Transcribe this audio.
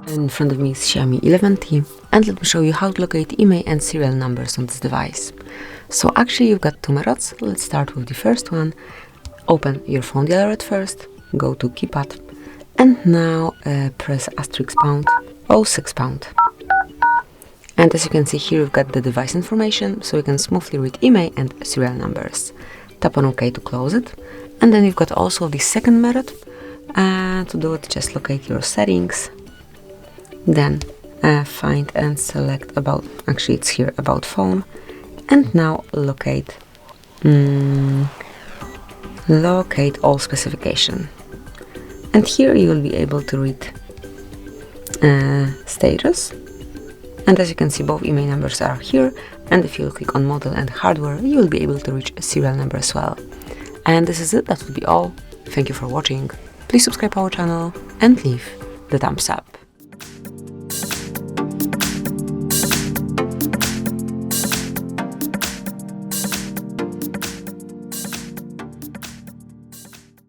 In front of me is XIAOMI 11T, and let me show you how to locate IMEI and serial numbers on this device. So actually you've got two methods. Let's start with the first one. Open your phone dialer at first, go to keypad, and now press *##06#. And as you can see here, we've got the device information, so you can smoothly read IMEI and serial numbers. Tap on OK to close it, and then you've got also the second method. To do it, just locate your settings, then find and select about, actually it's here, about phone, and now locate all specification. And here you will be able to read status, and as you can see, both IMEI numbers are here, and if you click on model and hardware, you will be able to reach a serial number as well. And this is it, that will be all. Thank you for watching. Please subscribe our channel and leave the thumbs up.